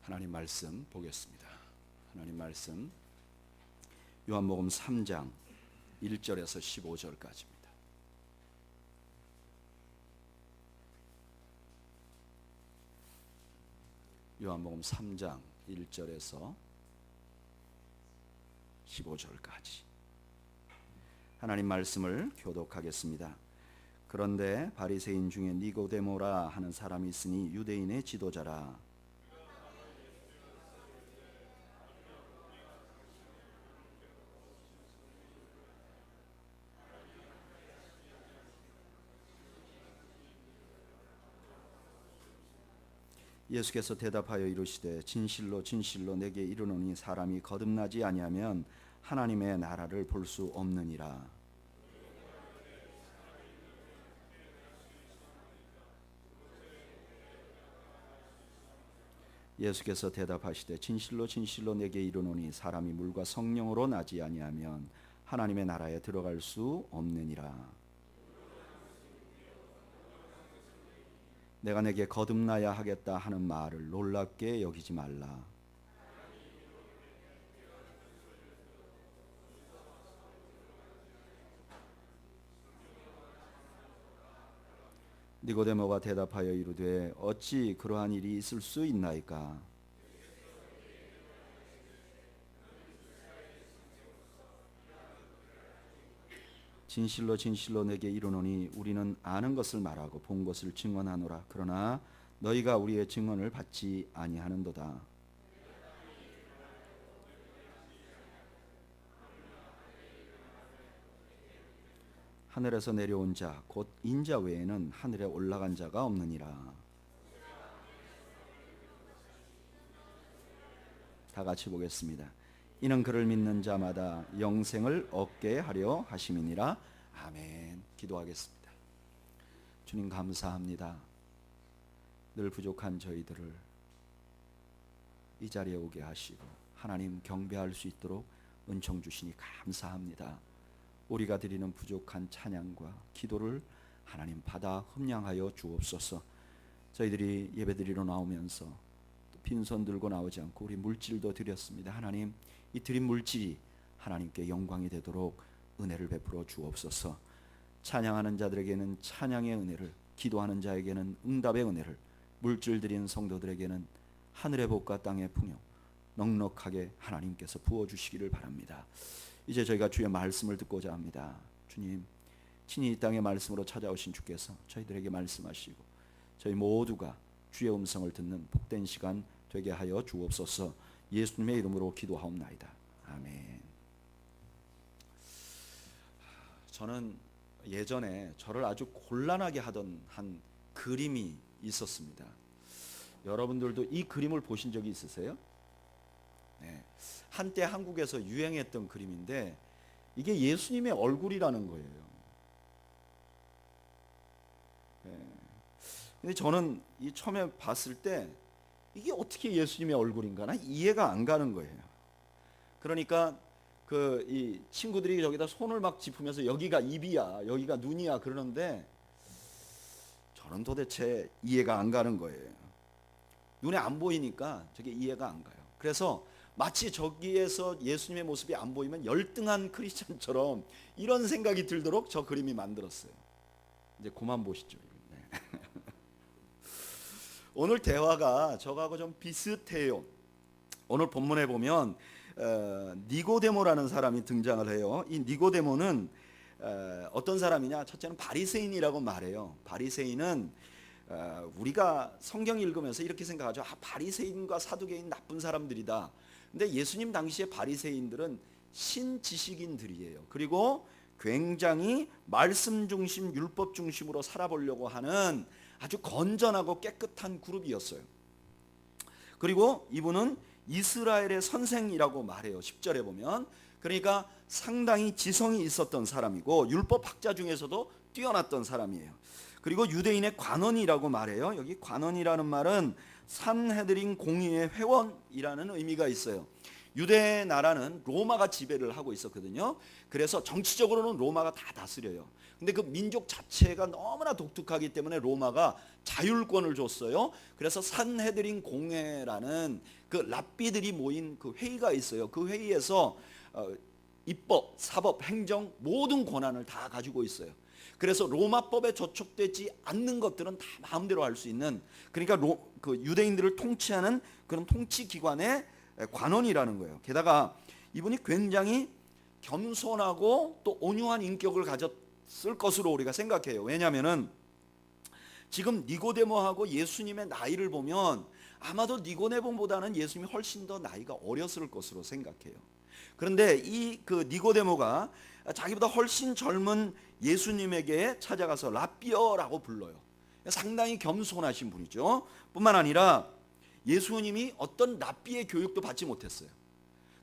하나님 말씀 보겠습니다. 하나님 말씀 요한복음 3장 1절에서 15절까지입니다. 요한복음 3장 1절에서 15절까지 하나님 말씀을 교독하겠습니다. 그런데 바리새인 중에 니고데모라 하는 사람이 있으니 유대인의 지도자라. 예수께서 대답하여 이르시되 진실로 진실로 내게 이르노니 사람이 거듭나지 아니하면 하나님의 나라를 볼 수 없느니라. 예수께서 대답하시되 진실로 진실로 내게 이르노니 사람이 물과 성령으로 나지 아니하면 하나님의 나라에 들어갈 수 없느니라. 내가 내게 거듭나야 하겠다 하는 말을 놀랍게 여기지 말라. 니고데모가 대답하여 이르되 어찌 그러한 일이 있을 수 있나이까? 진실로 진실로 내게 이르노니 우리는 아는 것을 말하고 본 것을 증언하노라. 그러나 너희가 우리의 증언을 받지 아니하는도다. 하늘에서 내려온 자 곧 인자 외에는 하늘에 올라간 자가 없느니라. 다 같이 보겠습니다. 이는 그를 믿는 자마다 영생을 얻게 하려 하심이니라. 아멘. 기도하겠습니다. 주님 감사합니다. 늘 부족한 저희들을 이 자리에 오게 하시고 하나님 경배할 수 있도록 은총 주시니 감사합니다. 우리가 드리는 부족한 찬양과 기도를 하나님 받아 흠량하여 주옵소서. 저희들이 예배드리러 나오면서 또 빈손 들고 나오지 않고 우리 물질도 드렸습니다. 하나님 이 드린 물질이 하나님께 영광이 되도록 은혜를 베풀어 주옵소서. 찬양하는 자들에게는 찬양의 은혜를, 기도하는 자에게는 응답의 은혜를, 물질 드린 성도들에게는 하늘의 복과 땅의 풍요 넉넉하게 하나님께서 부어주시기를 바랍니다. 이제 저희가 주의 말씀을 듣고자 합니다. 주님 친히 이 땅의 말씀으로 찾아오신 주께서 저희들에게 말씀하시고 저희 모두가 주의 음성을 듣는 복된 시간 되게 하여 주옵소서. 예수님의 이름으로 기도하옵나이다. 아멘. 저는 예전에 저를 아주 곤란하게 하던 한 그림이 있었습니다. 여러분들도 이 그림을 보신 적이 있으세요? 네. 한때 한국에서 유행했던 그림인데 이게 예수님의 얼굴이라는 거예요. 네. 근데 저는 이 처음에 봤을 때 이게 어떻게 예수님의 얼굴인가 나 이해가 안 가는 거예요. 그러니까 이 친구들이 저기다 손을 막 짚으면서 여기가 입이야, 여기가 눈이야 그러는데 저는 도대체 이해가 안 가는 거예요. 눈에 안 보이니까 저게 이해가 안 가요. 그래서 마치 저기에서 예수님의 모습이 안 보이면 열등한 크리스찬처럼 이런 생각이 들도록 저 그림이 만들었어요. 이제 그만 보시죠. 네. 오늘 대화가 저하고 좀 비슷해요. 오늘 본문에 보면 니고데모라는 사람이 등장을 해요. 이 니고데모는 어떤 사람이냐? 첫째는 바리새인이라고 말해요. 바리새인은 우리가 성경 읽으면서 이렇게 생각하죠. 바리새인과 사두개인 나쁜 사람들이다. 근데 예수님 당시에 바리새인들은 신지식인들이에요. 그리고 굉장히 말씀 중심, 율법 중심으로 살아보려고 하는 아주 건전하고 깨끗한 그룹이었어요. 그리고 이분은 이스라엘의 선생이라고 말해요. 10절에 보면. 그러니까 상당히 지성이 있었던 사람이고 율법학자 중에서도 뛰어났던 사람이에요. 그리고 유대인의 관원이라고 말해요. 여기 관원이라는 말은 산헤드린 공의회 회원이라는 의미가 있어요. 유대 나라는 로마가 지배를 하고 있었거든요. 그래서 정치적으로는 로마가 다 다스려요. 근데 그 민족 자체가 너무나 독특하기 때문에 로마가 자율권을 줬어요. 그래서 산헤드린 공회라는 그 랍비들이 모인 그 회의가 있어요. 그 회의에서 입법, 사법, 행정 모든 권한을 다 가지고 있어요. 그래서 로마법에 저촉되지 않는 것들은 다 마음대로 할 수 있는, 그러니까 그 유대인들을 통치하는 그런 통치기관의 관원이라는 거예요. 게다가 이분이 굉장히 겸손하고 또 온유한 인격을 가졌을 것으로 우리가 생각해요. 왜냐하면은 지금 니고데모하고 예수님의 나이를 보면 아마도 니고데모보다는 예수님이 훨씬 더 나이가 어렸을 것으로 생각해요. 그런데 이 그 니고데모가 자기보다 훨씬 젊은 예수님에게 찾아가서 랍비어라고 불러요. 상당히 겸손하신 분이죠. 뿐만 아니라 예수님이 어떤 랍비의 교육도 받지 못했어요.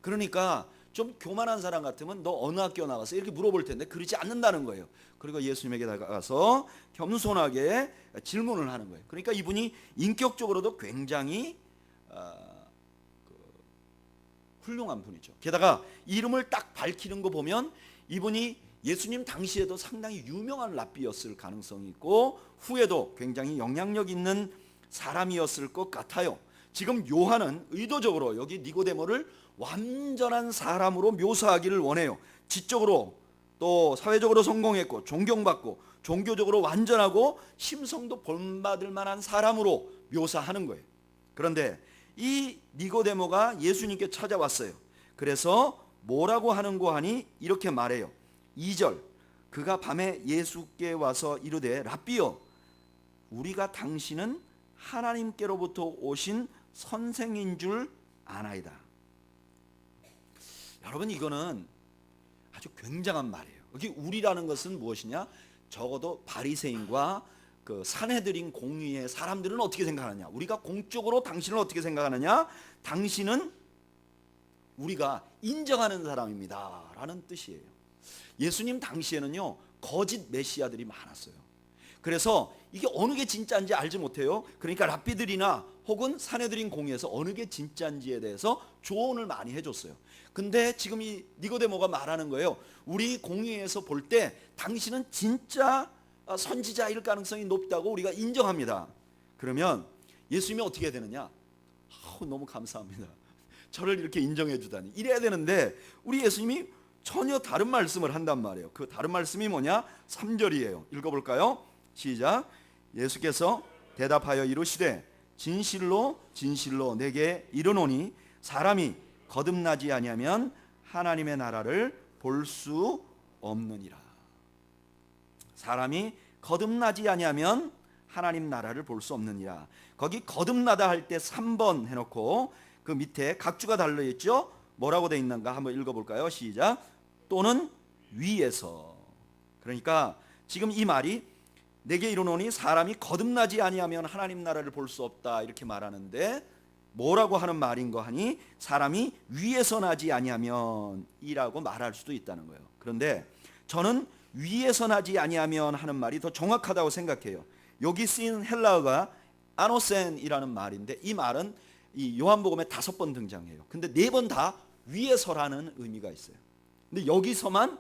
그러니까 좀 교만한 사람 같으면 너 어느 학교 나가서 이렇게 물어볼 텐데 그러지 않는다는 거예요. 그리고 예수님에게 다가가서 겸손하게 질문을 하는 거예요. 그러니까 이분이 인격적으로도 굉장히 훌륭한 분이죠. 게다가 이름을 딱 밝히는 거 보면 이분이 예수님 당시에도 상당히 유명한 랍비였을 가능성이 있고 후에도 굉장히 영향력 있는 사람이었을 것 같아요. 지금 요한은 의도적으로 여기 니고데모를 완전한 사람으로 묘사하기를 원해요. 지적으로 또 사회적으로 성공했고 존경받고 종교적으로 완전하고 심성도 본받을 만한 사람으로 묘사하는 거예요. 그런데 이 니고데모가 예수님께 찾아왔어요. 그래서 뭐라고 하는고 하니 이렇게 말해요. 2절, 그가 밤에 예수께 와서 이르되 랍비여, 우리가 당신은 하나님께로부터 오신 선생인 줄 아나이다. 여러분, 이거는 아주 굉장한 말이에요. 여기 우리라는 것은 무엇이냐? 적어도 바리새인과 그 산헤드린 공의의 사람들은 어떻게 생각하느냐? 우리가 공적으로 당신을 어떻게 생각하느냐? 당신은 우리가 인정하는 사람입니다 라는 뜻이에요. 예수님 당시에는요 거짓 메시아들이 많았어요. 그래서 이게 어느 게 진짜인지 알지 못해요. 그러니까 랍비들이나 혹은 산헤드린 공의에서 어느 게 진짜인지에 대해서 조언을 많이 해줬어요. 근데 지금 이 니고데모가 말하는 거예요. 우리 공의에서 볼 때 당신은 진짜 선지자일 가능성이 높다고 우리가 인정합니다. 그러면 예수님이 어떻게 해야 되느냐? 너무 감사합니다. 저를 이렇게 인정해 주다니. 이래야 되는데 우리 예수님이 전혀 다른 말씀을 한단 말이에요. 그 다른 말씀이 뭐냐? 3절이에요. 읽어볼까요? 시작. 예수께서 대답하여 이르시되 진실로 진실로 내게 이르노니 사람이 거듭나지 아니하면 하나님의 나라를 볼 수 없느니라. 사람이 거듭나지 아니하면 하나님 나라를 볼 수 없느니라. 거기 거듭나다 할 때 3번 해놓고 그 밑에 각주가 달려있죠. 뭐라고 되어 있는가 한번 읽어볼까요? 시작. 또는 위에서. 그러니까 지금 이 말이 내게 이르노니 사람이 거듭나지 아니하면 하나님 나라를 볼 수 없다 이렇게 말하는데 뭐라고 하는 말인가 하니 사람이 위에서 나지 아니하면 이라고 말할 수도 있다는 거예요. 그런데 저는 위에서 나지 아니하면 하는 말이 더 정확하다고 생각해요. 여기 쓰인 헬라어가 아노센이라는 말인데 이 말은 이 요한복음에 5번 등장해요. 근데 4번 다 위에서라는 의미가 있어요. 근데 여기서만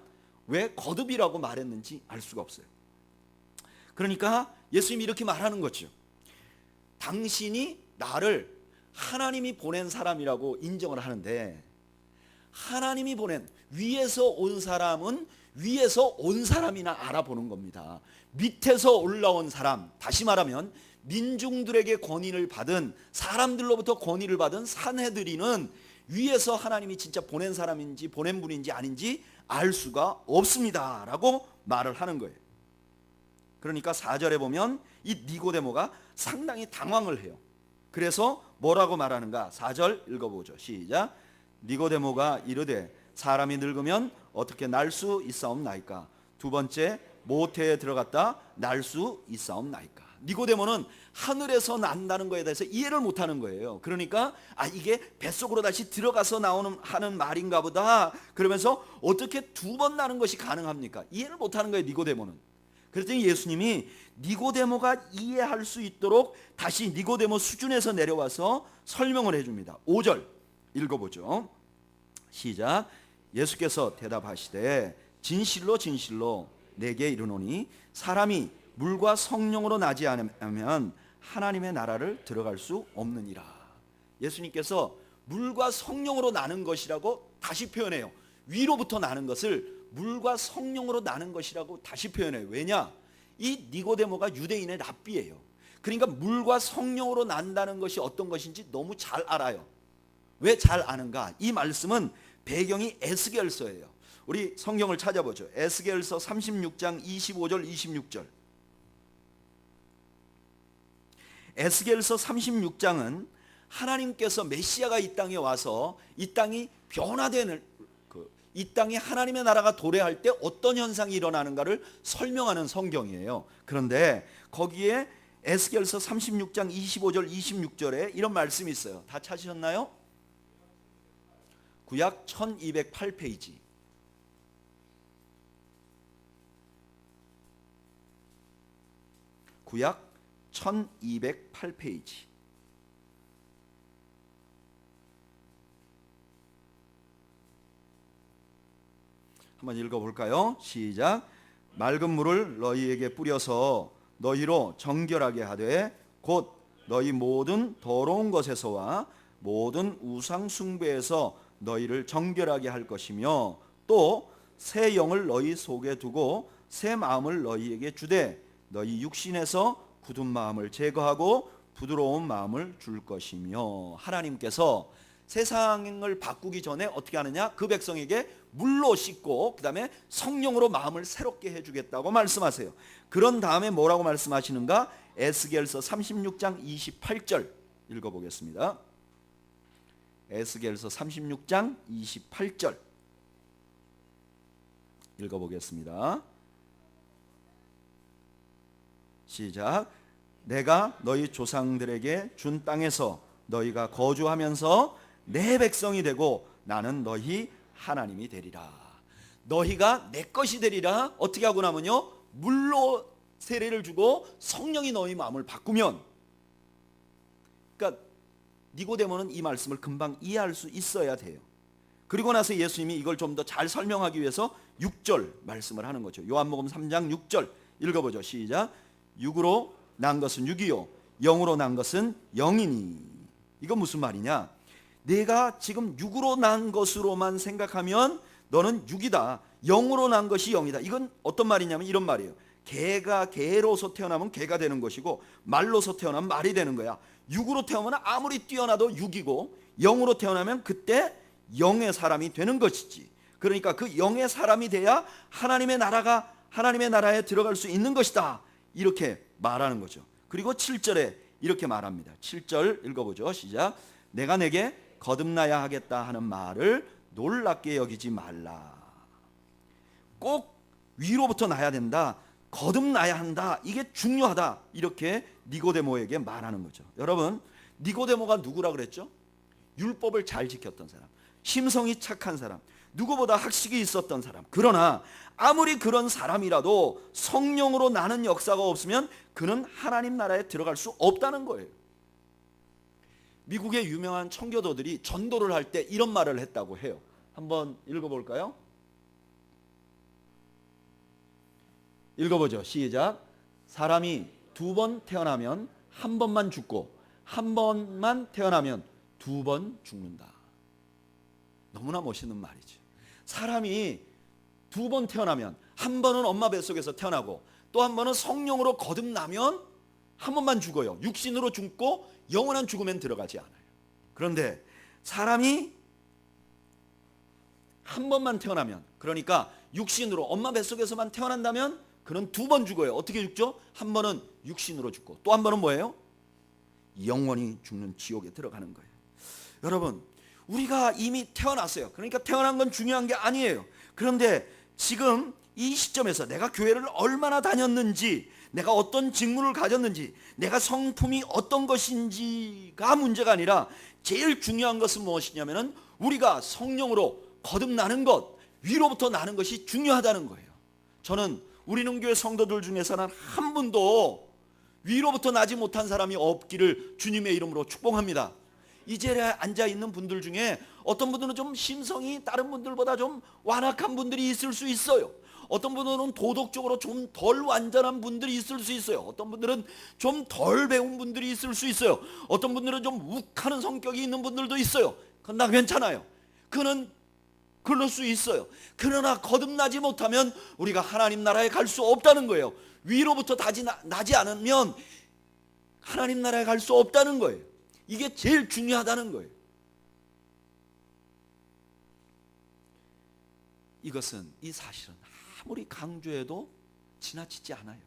왜 거듭이라고 말했는지 알 수가 없어요. 그러니까 예수님이 이렇게 말하는 거죠. 당신이 나를 하나님이 보낸 사람이라고 인정을 하는데 하나님이 보낸 위에서 온 사람은 위에서 온 사람이나 알아보는 겁니다. 밑에서 올라온 사람, 다시 말하면 민중들에게 권위를 받은 사람들로부터 권위를 받은 산헤드린은 위에서 하나님이 진짜 보낸 사람인지 보낸 분인지 아닌지 알 수가 없습니다 라고 말을 하는 거예요. 그러니까 4절에 보면 이 니고데모가 상당히 당황을 해요. 그래서 뭐라고 말하는가? 4절 읽어보죠. 시작. 니고데모가 이르되 사람이 늙으면 어떻게 날 수 있사옵나이까? 두 번째, 모태에 들어갔다 날 수 있사옵나이까? 니고데모는 하늘에서 난다는 거에 대해서 이해를 못하는 거예요. 그러니까 이게 뱃속으로 다시 들어가서 나오는 하는 말인가 보다. 그러면서 어떻게 2번 나는 것이 가능합니까? 이해를 못하는 거예요, 니고데모는. 그랬더니 예수님이 니고데모가 이해할 수 있도록 다시 니고데모 수준에서 내려와서 설명을 해줍니다. 5절 읽어보죠. 시작. 예수께서 대답하시되 진실로 진실로 내게 이르노니 사람이 물과 성령으로 나지 않으면 하나님의 나라를 들어갈 수 없느니라. 예수님께서 물과 성령으로 나는 것이라고 다시 표현해요. 위로부터 나는 것을 물과 성령으로 나는 것이라고 다시 표현해요. 왜냐? 이 니고데모가 유대인의 랍비예요. 그러니까 물과 성령으로 난다는 것이 어떤 것인지 너무 잘 알아요. 왜 잘 아는가? 이 말씀은 배경이 에스겔서예요. 우리 성경을 찾아보죠. 에스겔서 36장 25절 26절. 에스겔서 36장은 하나님께서 메시아가 이 땅에 와서 이 땅이 변화되는, 이 땅에 하나님의 나라가 도래할 때 어떤 현상이 일어나는가를 설명하는 성경이에요. 그런데 거기에 에스겔서 36장 25절 26절에 이런 말씀이 있어요. 다 찾으셨나요? 구약 1208페이지. 구약 1208페이지. 한번 읽어볼까요? 시작. 맑은 물을 너희에게 뿌려서 너희로 정결하게 하되 곧 너희 모든 더러운 것에서와 모든 우상 숭배에서 너희를 정결하게 할 것이며 또 새 영을 너희 속에 두고 새 마음을 너희에게 주되 너희 육신에서 굳은 마음을 제거하고 부드러운 마음을 줄 것이며. 하나님께서 세상을 바꾸기 전에 어떻게 하느냐? 그 백성에게 물로 씻고 그 다음에 성령으로 마음을 새롭게 해주겠다고 말씀하세요. 그런 다음에 뭐라고 말씀하시는가? 에스겔서 36장 28절 읽어보겠습니다. 에스겔서 36장 28절 읽어보겠습니다. 시작. 내가 너희 조상들에게 준 땅에서 너희가 거주하면서 내 백성이 되고 나는 너희 하나님이 되리라. 너희가 내 것이 되리라. 어떻게 하고 나면요, 물로 세례를 주고 성령이 너희 마음을 바꾸면. 그러니까 니고데모는 이 말씀을 금방 이해할 수 있어야 돼요. 그리고 나서 예수님이 이걸 좀 더 잘 설명하기 위해서 6절 말씀을 하는 거죠. 요한복음 3장 6절 읽어보죠. 시작. 육으로 난 것은 육이요 영으로 난 것은 영이니. 이건 무슨 말이냐? 내가 지금 육으로 난 것으로만 생각하면 너는 육이다. 영으로 난 것이 영이다. 이건 어떤 말이냐면 이런 말이에요. 개가 개로서 태어나면 개가 되는 것이고 말로서 태어나면 말이 되는 거야. 육으로 태어나면 아무리 뛰어나도 육이고 영으로 태어나면 그때 영의 사람이 되는 것이지. 그러니까 그 영의 사람이 돼야 하나님의 나라에 들어갈 수 있는 것이다. 이렇게 말하는 거죠. 그리고 7절에 이렇게 말합니다. 7절 읽어보죠. 시작. 내가 내게 거듭나야 하겠다 하는 말을 놀랍게 여기지 말라. 꼭 위로부터 나야 된다. 거듭나야 한다. 이게 중요하다. 이렇게 니고데모에게 말하는 거죠. 여러분, 니고데모가 누구라 그랬죠? 율법을 잘 지켰던 사람, 심성이 착한 사람, 누구보다 학식이 있었던 사람. 그러나 아무리 그런 사람이라도 성령으로 나는 역사가 없으면 그는 하나님 나라에 들어갈 수 없다는 거예요. 미국의 유명한 청교도들이 전도를 할 때 이런 말을 했다고 해요. 한번 읽어볼까요? 읽어보죠. 시작. 사람이 두 번 태어나면 한 번만 죽고 한 번만 태어나면 두 번 죽는다. 너무나 멋있는 말이죠. 사람이 두 번 태어나면 한 번은 엄마 뱃속에서 태어나고 또 한 번은 성령으로 거듭나면 한 번만 죽어요. 육신으로 죽고 영원한 죽음엔 들어가지 않아요. 그런데 사람이 한 번만 태어나면, 그러니까 육신으로 엄마 뱃속에서만 태어난다면 그는 두 번 죽어요. 어떻게 죽죠? 한 번은 육신으로 죽고 또 한 번은 뭐예요? 영원히 죽는 지옥에 들어가는 거예요. 여러분, 우리가 이미 태어났어요. 그러니까 태어난 건 중요한 게 아니에요. 그런데 지금 이 시점에서 내가 교회를 얼마나 다녔는지, 내가 어떤 직무를 가졌는지, 내가 성품이 어떤 것인지가 문제가 아니라 제일 중요한 것은 무엇이냐면은 우리가 성령으로 거듭나는 것, 위로부터 나는 것이 중요하다는 거예요. 저는 우리는 교회 성도들 중에서는 한 분도 위로부터 나지 못한 사람이 없기를 주님의 이름으로 축복합니다. 이 자리에 앉아 있는 분들 중에 어떤 분들은 좀 심성이 다른 분들보다 좀 완악한 분들이 있을 수 있어요. 어떤 분들은 도덕적으로 좀 덜 완전한 분들이 있을 수 있어요. 어떤 분들은 좀 덜 배운 분들이 있을 수 있어요. 어떤 분들은 좀 욱하는 성격이 있는 분들도 있어요. 그건 다 괜찮아요. 그는 그럴 수 있어요. 그러나 거듭나지 못하면 우리가 하나님 나라에 갈 수 없다는 거예요. 위로부터 나지 않으면 하나님 나라에 갈 수 없다는 거예요. 이게 제일 중요하다는 거예요. 이것은, 이 사실은 아무리 강조해도 지나치지 않아요.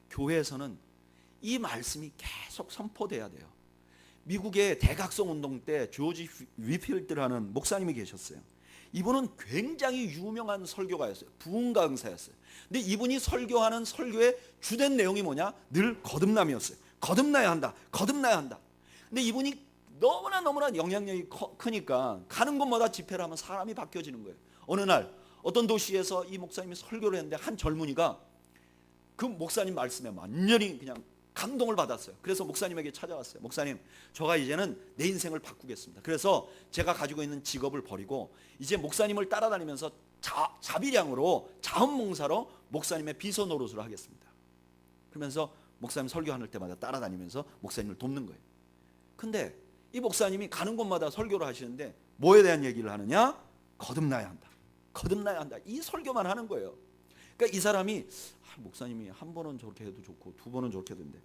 교회에서는 이 말씀이 계속 선포돼야 돼요. 미국의 대각성 운동 때 조지 위필드라는 목사님이 계셨어요. 이분은 굉장히 유명한 설교가였어요. 부흥 강사였어요. 근데 이분이 설교하는 설교의 주된 내용이 뭐냐? 늘 거듭남이었어요. 거듭나야 한다. 거듭나야 한다. 근데 이분이 너무나 영향력이 크니까 가는 곳마다 집회를 하면 사람이 바뀌어지는 거예요. 어느 날 어떤 도시에서 이 목사님이 설교를 했는데 한 젊은이가 그 목사님 말씀에 완전히 그냥 감동을 받았어요. 그래서 목사님에게 찾아왔어요. 목사님, 제가 이제는 내 인생을 바꾸겠습니다. 그래서 제가 가지고 있는 직업을 버리고 이제 목사님을 따라다니면서 자비량으로 자원봉사로 목사님의 비서 노릇을 하겠습니다. 그러면서 목사님 설교할 때마다 따라다니면서 목사님을 돕는 거예요. 근데 이 목사님이 가는 곳마다 설교를 하시는데 뭐에 대한 얘기를 하느냐? 거듭나야 한다. 거듭나야 한다. 이 설교만 하는 거예요. 그러니까 이 사람이 목사님이 한 번은 저렇게 해도 좋고 두 번은 저렇게 해도 되는데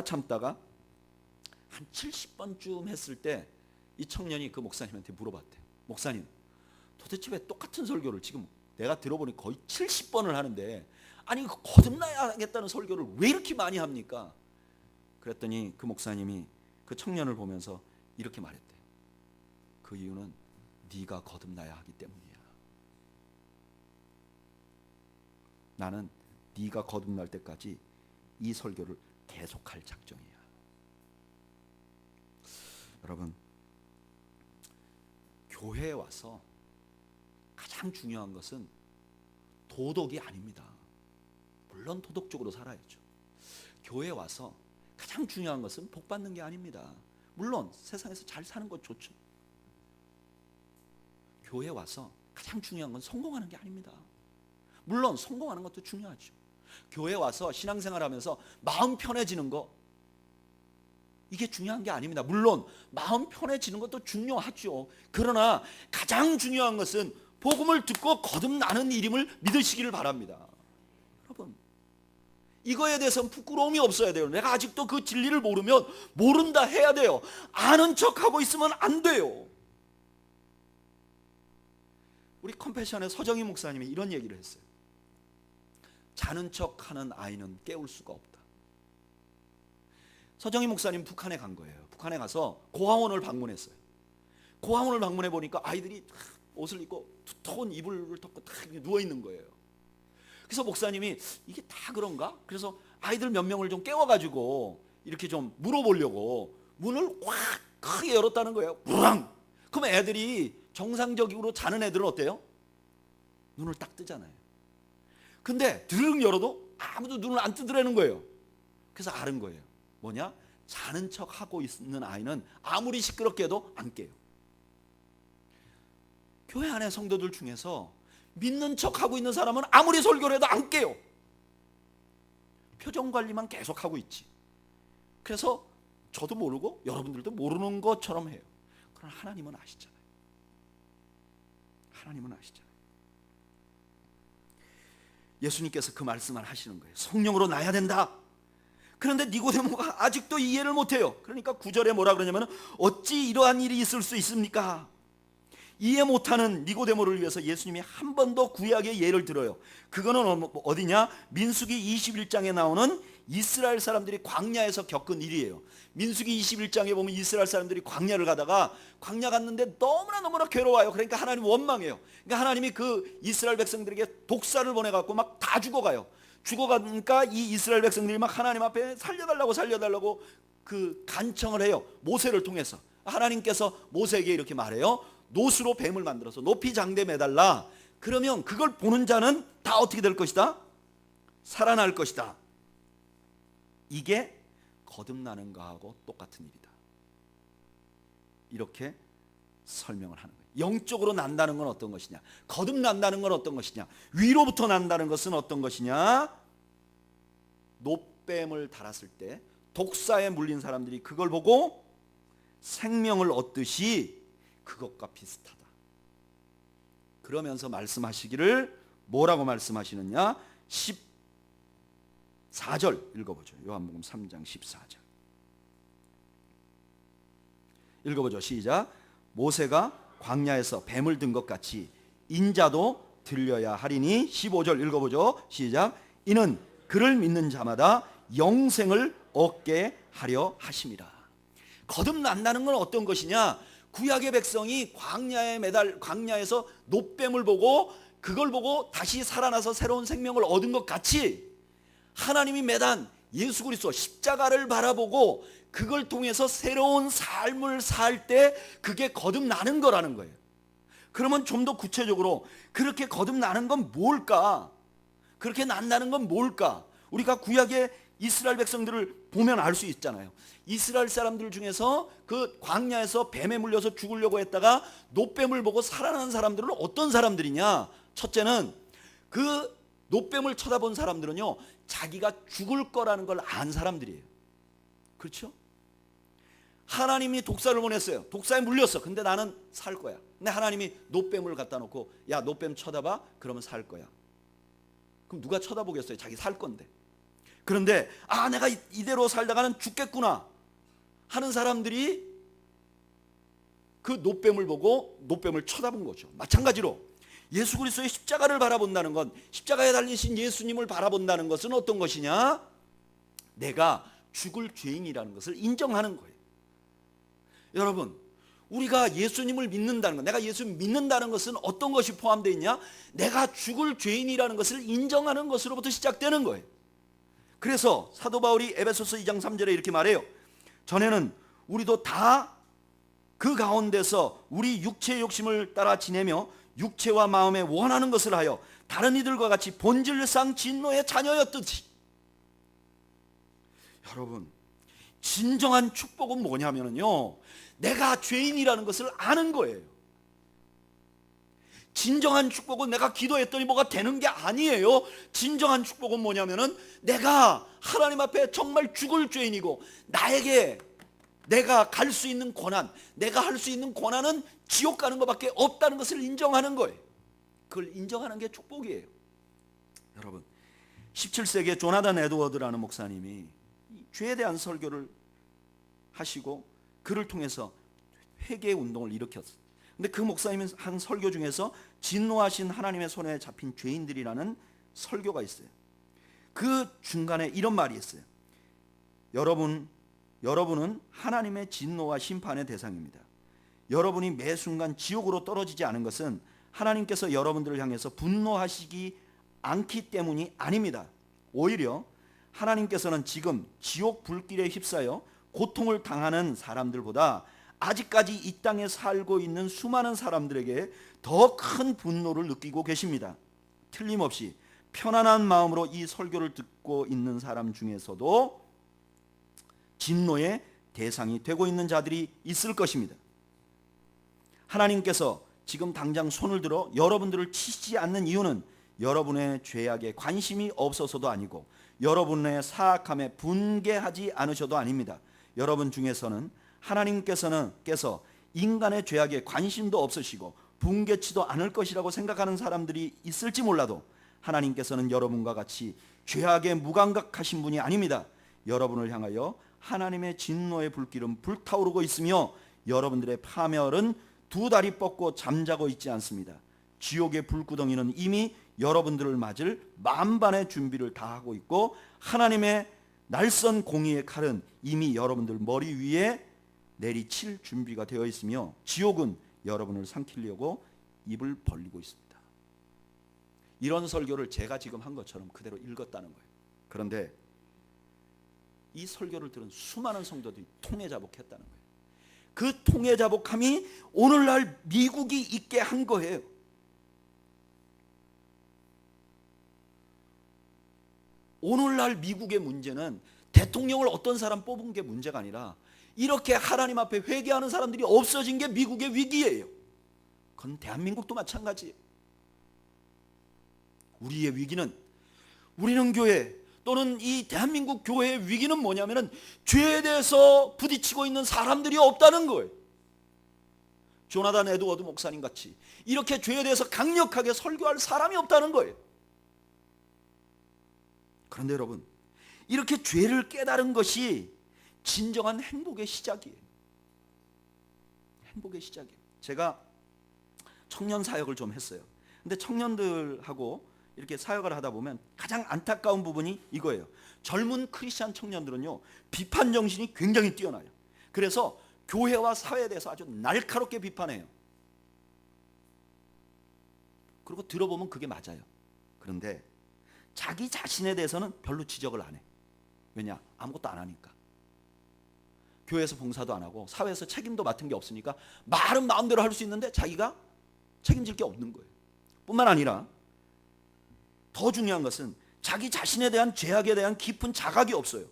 참다가 한 70번쯤 했을 때 이 청년이 그 목사님한테 물어봤대요. 목사님, 도대체 왜 똑같은 설교를 지금 내가 들어보니 거의 70번을 하는데 아니 거듭나야 하겠다는 설교를 왜 이렇게 많이 합니까? 그랬더니 그 목사님이 그 청년을 보면서 이렇게 말했대요. 그 이유는 네가 거듭나야 하기 때문이야. 나는 네가 거듭날 때까지 이 설교를 계속할 작정이야. 여러분, 교회에 와서 가장 중요한 것은 도덕이 아닙니다. 물론 도덕적으로 살아야죠. 교회에 와서 가장 중요한 것은 복 받는 게 아닙니다. 물론 세상에서 잘 사는 것 좋죠. 교회에 와서 가장 중요한 건 성공하는 게 아닙니다. 물론 성공하는 것도 중요하죠. 교회 와서 신앙생활하면서 마음 편해지는 거, 이게 중요한 게 아닙니다. 물론 마음 편해지는 것도 중요하죠. 그러나 가장 중요한 것은 복음을 듣고 거듭나는 일임을 믿으시기를 바랍니다. 여러분, 이거에 대해서는 부끄러움이 없어야 돼요. 내가 아직도 그 진리를 모르면 모른다 해야 돼요. 아는 척하고 있으면 안 돼요. 우리 컴패션의 서정희 목사님이 이런 얘기를 했어요. 자는 척하는 아이는 깨울 수가 없다. 서정희 목사님 북한에 간 거예요. 북한에 가서 고아원을 방문했어요. 고아원을 방문해 보니까 아이들이 옷을 입고 두터운 이불을 덮고 딱 누워 있는 거예요. 그래서 목사님이 이게 다 그런가? 그래서 아이들 몇 명을 좀 깨워가지고 이렇게 좀 물어보려고 문을 확 크게 열었다는 거예요. 우랑! 그럼 애들이 정상적으로 자는 애들은 어때요? 눈을 딱 뜨잖아요. 근데 드르륵 열어도 아무도 눈을 안 뜨더라는 거예요. 그래서 아는 거예요. 뭐냐? 자는 척하고 있는 아이는 아무리 시끄럽게 해도 안 깨요. 교회 안에 성도들 중에서 믿는 척하고 있는 사람은 아무리 설교를 해도 안 깨요. 표정 관리만 계속하고 있지. 그래서 저도 모르고 여러분들도 모르는 것처럼 해요. 그러나 하나님은 아시잖아요. 하나님은 아시잖아요. 예수님께서 그 말씀을 하시는 거예요. 성령으로 나야 된다. 그런데 니고데모가 아직도 이해를 못해요. 그러니까 9절에 뭐라 그러냐면 어찌 이러한 일이 있을 수 있습니까? 이해 못하는 니고데모를 위해서 예수님이 한 번 더 구약의 예를 들어요. 그거는 어디냐? 민수기 21장에 나오는 이스라엘 사람들이 광야에서 겪은 일이에요. 민수기 21장에 보면 이스라엘 사람들이 광야를 가다가 광야 갔는데 너무나 괴로워요. 그러니까 하나님 원망해요. 그러니까 하나님이 그 이스라엘 백성들에게 독사를 보내갖고 막 다 죽어가요. 죽어가니까 이 이스라엘 백성들이 막 하나님 앞에 살려달라고 그 간청을 해요. 모세를 통해서. 하나님께서 모세에게 이렇게 말해요. 노수로 뱀을 만들어서 높이 장대 매달라. 그러면 그걸 보는 자는 다 어떻게 될 것이다? 살아날 것이다. 이게 거듭나는 거하고 똑같은 일이다. 이렇게 설명을 하는 거예요. 영적으로 난다는 건 어떤 것이냐? 거듭난다는 건 어떤 것이냐? 위로부터 난다는 것은 어떤 것이냐? 노뱀을 달았을 때 독사에 물린 사람들이 그걸 보고 생명을 얻듯이 그것과 비슷하다. 그러면서 말씀하시기를 뭐라고 말씀하시느냐? 14절 읽어보죠. 요한복음 3장 14절 읽어보죠. 시작. 모세가 광야에서 뱀을 든 것 같이 인자도 들려야 하리니. 15절 읽어보죠. 시작. 이는 그를 믿는 자마다 영생을 얻게 하려 하심이라. 거듭난다는 건 어떤 것이냐? 구약의 백성이 광야에서 노뱀을 보고 그걸 보고 다시 살아나서 새로운 생명을 얻은 것 같이 하나님이 매단 예수 그리스도 십자가를 바라보고 그걸 통해서 새로운 삶을 살 때 그게 거듭나는 거라는 거예요. 그러면 좀 더 구체적으로 그렇게 거듭나는 건 뭘까? 그렇게 난다는 건 뭘까? 우리가 구약의 이스라엘 백성들을 보면 알 수 있잖아요. 이스라엘 사람들 중에서 그 광야에서 뱀에 물려서 죽으려고 했다가 노뱀을 보고 살아난 사람들은 어떤 사람들이냐? 첫째는 그 노뱀을 쳐다본 사람들은요, 자기가 죽을 거라는 걸 안 사람들이에요. 그렇죠? 하나님이 독사를 보냈어요. 독사에 물렸어. 근데 나는 살 거야. 근데 하나님이 노뱀을 갖다 놓고 야, 노뱀 쳐다봐. 그러면 살 거야. 그럼 누가 쳐다보겠어요? 자기 살 건데. 그런데 내가 이대로 살다가는 죽겠구나 하는 사람들이 그 노뱀을 보고 노뱀을 쳐다본 거죠. 마찬가지로 예수 그리스도의 십자가를 바라본다는 건, 십자가에 달리신 예수님을 바라본다는 것은 어떤 것이냐? 내가 죽을 죄인이라는 것을 인정하는 거예요. 여러분, 우리가 예수님을 믿는다는 것, 내가 예수님을 믿는다는 것은 어떤 것이 포함되어 있냐? 내가 죽을 죄인이라는 것을 인정하는 것으로부터 시작되는 거예요. 그래서 사도 바울이 에베소서 2장 3절에 이렇게 말해요. 전에는 우리도 다 그 가운데서 우리 육체의 욕심을 따라 지내며 육체와 마음에 원하는 것을 하여 다른 이들과 같이 본질상 진노의 자녀였듯이. 여러분, 진정한 축복은 뭐냐면요, 내가 죄인이라는 것을 아는 거예요. 진정한 축복은 내가 기도했더니 뭐가 되는 게 아니에요. 진정한 축복은 뭐냐면은 내가 하나님 앞에 정말 죽을 죄인이고 내가 갈 수 있는 권한, 내가 할 수 있는 권한은 지옥 가는 것밖에 없다는 것을 인정하는 거예요. 그걸 인정하는 게 축복이에요. 여러분, 17세기에 조나단 에드워드라는 목사님이 죄에 대한 설교를 하시고 그를 통해서 회개 운동을 일으켰어요. 근데 그 목사님이 한 설교 중에서 진노하신 하나님의 손에 잡힌 죄인들이라는 설교가 있어요. 그 중간에 이런 말이 있어요. 여러분은 하나님의 진노와 심판의 대상입니다. 여러분이 매 순간 지옥으로 떨어지지 않은 것은 하나님께서 여러분들을 향해서 분노하시기 않기 때문이 아닙니다. 오히려 하나님께서는 지금 지옥 불길에 휩싸여 고통을 당하는 사람들보다 아직까지 이 땅에 살고 있는 수많은 사람들에게 더 큰 분노를 느끼고 계십니다. 틀림없이 편안한 마음으로 이 설교를 듣고 있는 사람 중에서도 진노의 대상이 되고 있는 자들이 있을 것입니다. 하나님께서 지금 당장 손을 들어 여러분들을 치시지 않는 이유는 여러분의 죄악에 관심이 없어서도 아니고 여러분의 사악함에 분개하지 않으셔도 아닙니다. 여러분 중에서는 하나님께서 인간의 죄악에 관심도 없으시고 분개치도 않을 것이라고 생각하는 사람들이 있을지 몰라도 하나님께서는 여러분과 같이 죄악에 무감각하신 분이 아닙니다. 여러분을 향하여 하나님의 진노의 불길은 불타오르고 있으며 여러분들의 파멸은 두 다리 뻗고 잠자고 있지 않습니다. 지옥의 불구덩이는 이미 여러분들을 맞을 만반의 준비를 다 하고 있고 하나님의 날선 공의의 칼은 이미 여러분들 머리 위에 내리칠 준비가 되어 있으며 지옥은 여러분을 삼키려고 입을 벌리고 있습니다. 이런 설교를 제가 지금 한 것처럼 그대로 읽었다는 거예요. 그런데 이 설교를 들은 수많은 성도들이 통해자복했다는 거예요. 그 통해자복함이 오늘날 미국이 있게 한 거예요. 오늘날 미국의 문제는 대통령을 어떤 사람 뽑은 게 문제가 아니라 이렇게 하나님 앞에 회개하는 사람들이 없어진 게 미국의 위기예요. 그건 대한민국도 마찬가지예요. 우리의 위기는, 우리는 교회 또는 이 대한민국 교회의 위기는 뭐냐면은 죄에 대해서 부딪히고 있는 사람들이 없다는 거예요. 조나단 에드워드 목사님 같이 이렇게 죄에 대해서 강력하게 설교할 사람이 없다는 거예요. 그런데 여러분, 이렇게 죄를 깨달은 것이 진정한 행복의 시작이에요. 행복의 시작이에요. 제가 청년 사역을 좀 했어요. 근데 청년들하고 이렇게 사역을 하다 보면 가장 안타까운 부분이 이거예요. 젊은 크리스찬 청년들은요, 비판 정신이 굉장히 뛰어나요. 그래서 교회와 사회에 대해서 아주 날카롭게 비판해요. 그리고 들어보면 그게 맞아요. 그런데 자기 자신에 대해서는 별로 지적을 안 해. 왜냐? 아무것도 안 하니까. 교회에서 봉사도 안 하고 사회에서 책임도 맡은 게 없으니까 말은 마음대로 할 수 있는데 자기가 책임질 게 없는 거예요. 뿐만 아니라 더 중요한 것은 자기 자신에 대한 죄악에 대한 깊은 자각이 없어요.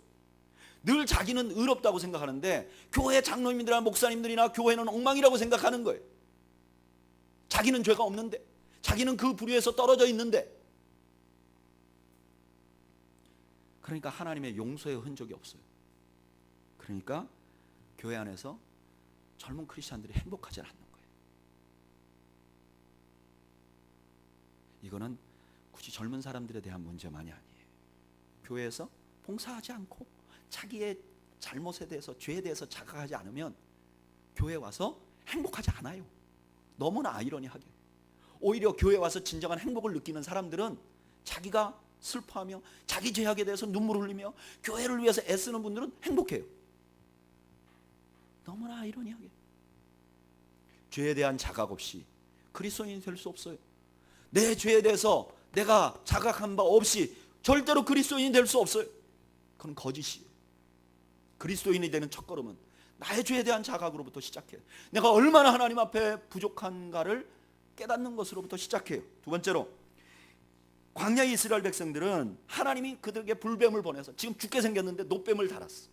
늘 자기는 의롭다고 생각하는데 교회 장로님들이나 목사님들이나 교회는 엉망이라고 생각하는 거예요. 자기는 죄가 없는데, 자기는 그 부류에서 떨어져 있는데. 그러니까 하나님의 용서의 흔적이 없어요. 그러니까 교회 안에서 젊은 크리스찬들이 행복하지 않는 거예요. 이거는 굳이 젊은 사람들에 대한 문제만이 아니에요. 교회에서 봉사하지 않고 자기의 잘못에 대해서, 죄에 대해서 자각하지 않으면 교회에 와서 행복하지 않아요. 너무나 아이러니하게. 오히려 교회에 와서 진정한 행복을 느끼는 사람들은 자기가 슬퍼하며 자기 죄악에 대해서 눈물을 흘리며 교회를 위해서 애쓰는 분들은 행복해요. 너무나 아이러니하게. 죄에 대한 자각 없이 그리스도인이 될 수 없어요. 내 죄에 대해서 내가 자각한 바 없이 절대로 그리스도인이 될 수 없어요. 그건 거짓이에요. 그리스도인이 되는 첫걸음은 나의 죄에 대한 자각으로부터 시작해요. 내가 얼마나 하나님 앞에 부족한가를 깨닫는 것으로부터 시작해요. 두 번째로, 광야의 이스라엘 백성들은 하나님이 그들에게 불뱀을 보내서 지금 죽게 생겼는데 노뱀을 달았어.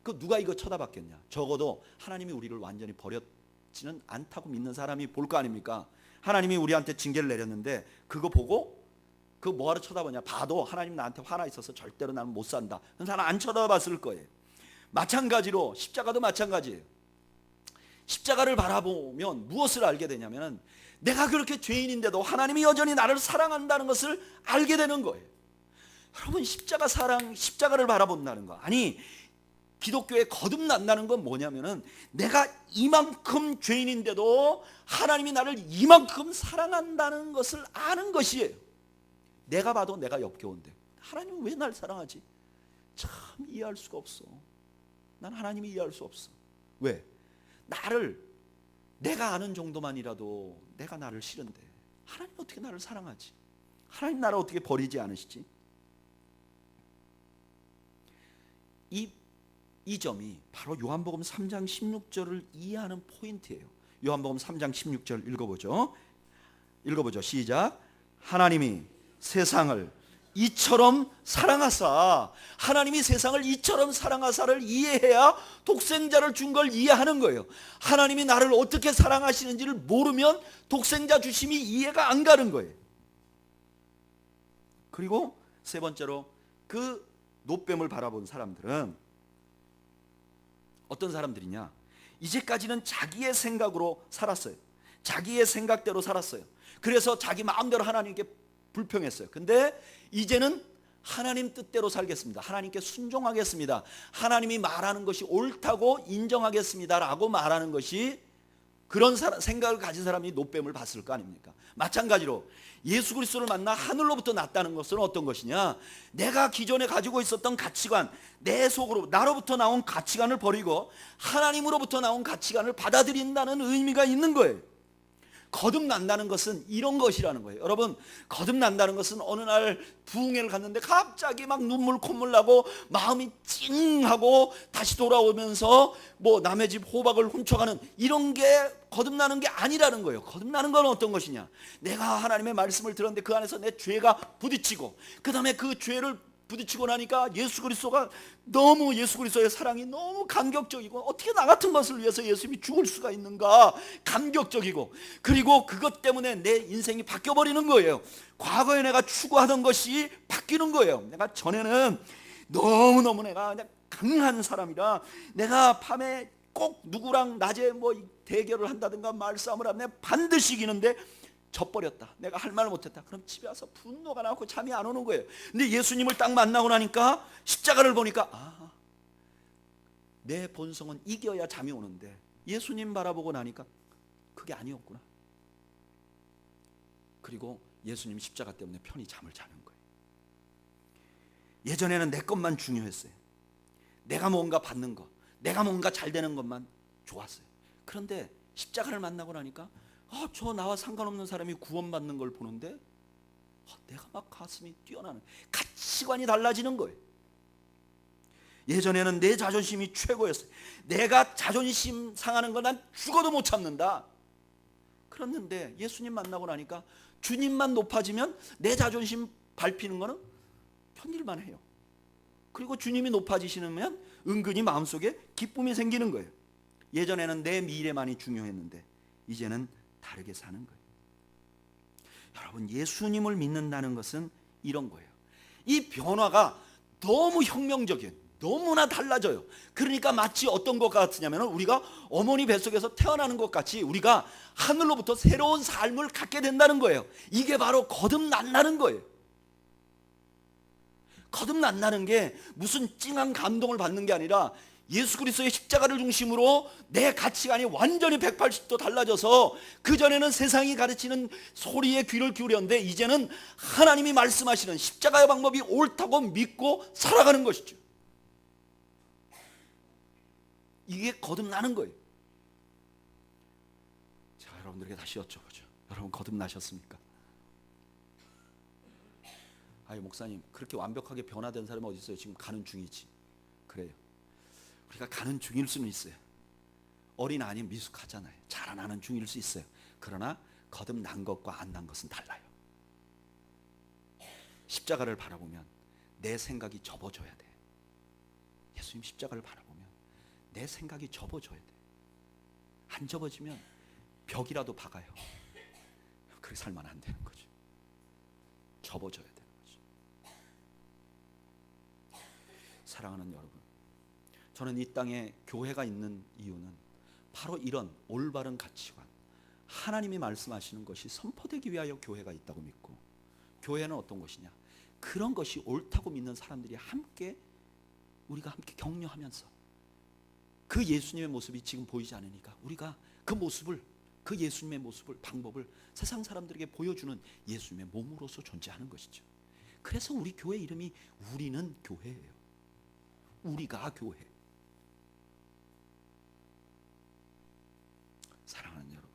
그 누가 이거 쳐다봤겠냐? 적어도 하나님이 우리를 완전히 버렸지는 않다고 믿는 사람이 볼 거 아닙니까? 하나님이 우리한테 징계를 내렸는데 그거 보고 그 뭐하러 쳐다보냐? 봐도 하나님 나한테 화나 있어서 절대로 나는 못 산다. 그런 사람 안 쳐다봤을 거예요. 마찬가지로 십자가도 마찬가지예요. 십자가를 바라보면 무엇을 알게 되냐면 내가 그렇게 죄인인데도 하나님이 여전히 나를 사랑한다는 것을 알게 되는 거예요. 여러분, 십자가를 바라본다는 거, 아니 기독교에 거듭난다는 건 뭐냐면은 내가 이만큼 죄인인데도 하나님이 나를 이만큼 사랑한다는 것을 아는 것이에요. 내가 봐도 내가 역겨운데 하나님은 왜 날 사랑하지? 참 이해할 수가 없어. 난 하나님이 이해할 수 없어. 왜? 내가 아는 정도만이라도 내가 나를 싫은데 하나님 어떻게 나를 사랑하지? 하나님 나를 어떻게 버리지 않으시지? 이 점이 바로 요한복음 3장 16절을 이해하는 포인트예요. 요한복음 3장 16절 읽어보죠. 시작. 하나님이 세상을 이처럼 사랑하사, 하나님이 세상을 이처럼 사랑하사를 이해해야 독생자를 준 걸 이해하는 거예요. 하나님이 나를 어떻게 사랑하시는지를 모르면 독생자 주심이 이해가 안 가는 거예요. 그리고 세 번째로, 그 노뱀을 바라본 사람들은 어떤 사람들이냐? 이제까지는 자기의 생각으로 살았어요. 자기의 생각대로 살았어요. 그래서 자기 마음대로 하나님께 불평했어요. 근데 이제는 하나님 뜻대로 살겠습니다. 하나님께 순종하겠습니다. 하나님이 말하는 것이 옳다고 인정하겠습니다 라고 말하는 것이, 그런 생각을 가진 사람이 노뱀을 봤을 거 아닙니까? 마찬가지로 예수 그리스도를 만나 하늘로부터 났다는 것은 어떤 것이냐? 내가 기존에 가지고 있었던 가치관, 내 속으로 나로부터 나온 가치관을 버리고 하나님으로부터 나온 가치관을 받아들인다는 의미가 있는 거예요. 거듭난다는 것은 이런 것이라는 거예요. 여러분, 거듭난다는 것은 어느 날 부흥회를 갔는데 갑자기 막 눈물 콧물 나고 마음이 찡하고 다시 돌아오면서 뭐 남의 집 호박을 훔쳐가는 이런 게 거듭나는 게 아니라는 거예요. 거듭나는 건 어떤 것이냐? 내가 하나님의 말씀을 들었는데 그 안에서 내 죄가 부딪히고 그 다음에 그 죄를 부딪히고 나니까 예수 그리스도가 너무, 예수 그리스도의 사랑이 너무 감격적이고, 어떻게 나 같은 것을 위해서 예수님이 죽을 수가 있는가 감격적이고, 그리고 그것 때문에 내 인생이 바뀌어버리는 거예요. 과거에 내가 추구하던 것이 바뀌는 거예요. 내가 전에는 너무너무 내가 그냥 강한 사람이라 내가 밤에 꼭 누구랑 낮에 뭐 대결을 한다든가 말싸움을 하면 반드시 이기는데 져버렸다, 내가 할 말을 못했다, 그럼 집에 와서 분노가 나고 잠이 안 오는 거예요. 근데 예수님을 딱 만나고 나니까, 십자가를 보니까 내 본성은 이겨야 잠이 오는데 예수님 바라보고 나니까 그게 아니었구나. 그리고 예수님 십자가 때문에 편히 잠을 자는 거예요. 예전에는 내 것만 중요했어요. 내가 뭔가 받는 것, 내가 뭔가 잘 되는 것만 좋았어요. 그런데 십자가를 만나고 나니까 저 나와 상관없는 사람이 구원받는 걸 보는데 내가 막 가슴이 뛰어나는, 가치관이 달라지는 거예요. 예전에는 내 자존심이 최고였어요. 내가 자존심 상하는 건 난 죽어도 못 참는다. 그랬는데 예수님 만나고 나니까 주님만 높아지면 내 자존심 밟히는 거는 편일만 해요. 그리고 주님이 높아지시면 은근히 마음속에 기쁨이 생기는 거예요. 예전에는 내 미래만이 중요했는데 이제는 다르게 사는 거예요. 여러분, 예수님을 믿는다는 것은 이런 거예요. 이 변화가 너무 혁명적이에요. 너무나 달라져요. 그러니까 마치 어떤 것 같으냐면, 우리가 어머니 뱃속에서 태어나는 것 같이 우리가 하늘로부터 새로운 삶을 갖게 된다는 거예요. 이게 바로 거듭난다는 거예요. 거듭난다는 게 무슨 찡한 감동을 받는 게 아니라 예수 그리스도의 십자가를 중심으로 내 가치관이 완전히 180도 달라져서, 그전에는 세상이 가르치는 소리에 귀를 기울였는데 이제는 하나님이 말씀하시는 십자가의 방법이 옳다고 믿고 살아가는 것이죠. 이게 거듭나는 거예요. 제가 여러분들에게 다시 여쭤보죠. 여러분, 거듭나셨습니까? 목사님, 그렇게 완벽하게 변화된 사람이 어디 있어요? 지금 가는 중이지. 그래요. 우리가 가는 중일 수는 있어요. 어린 아이 미숙하잖아요. 자라나는 중일 수 있어요. 그러나 거듭난 것과 안 난 것은 달라요. 십자가를 바라보면 내 생각이 접어져야 돼. 예수님 십자가를 바라보면 내 생각이 접어져야 돼. 안 접어지면 벽이라도 박아요. 그렇게 살면 안 되는 거죠. 접어져야 되는 거죠. 사랑하는 여러분, 저는 이 땅에 교회가 있는 이유는 바로 이런 올바른 가치관, 하나님이 말씀하시는 것이 선포되기 위하여 교회가 있다고 믿고, 교회는 어떤 것이냐, 그런 것이 옳다고 믿는 사람들이 우리가 함께 격려하면서 그 예수님의 모습이 지금 보이지 않으니까 우리가 그 모습을, 그 예수님의 모습을, 방법을 세상 사람들에게 보여주는 예수님의 몸으로서 존재하는 것이죠. 그래서 우리 교회 이름이 우리는 교회예요. 우리가 교회. 사랑하는 여러분,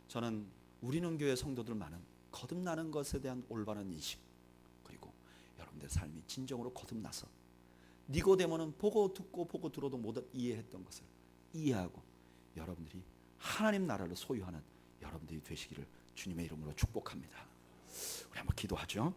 저는 우리는 교회 성도들만은 거듭나는 것에 대한 올바른 인식, 그리고 여러분들의 삶이 진정으로 거듭나서 니고데모는 보고 듣고 보고 들어도 못 이해했던 것을 이해하고 여러분들이 하나님 나라를 소유하는 여러분들이 되시기를 주님의 이름으로 축복합니다. 우리 한번 기도하죠.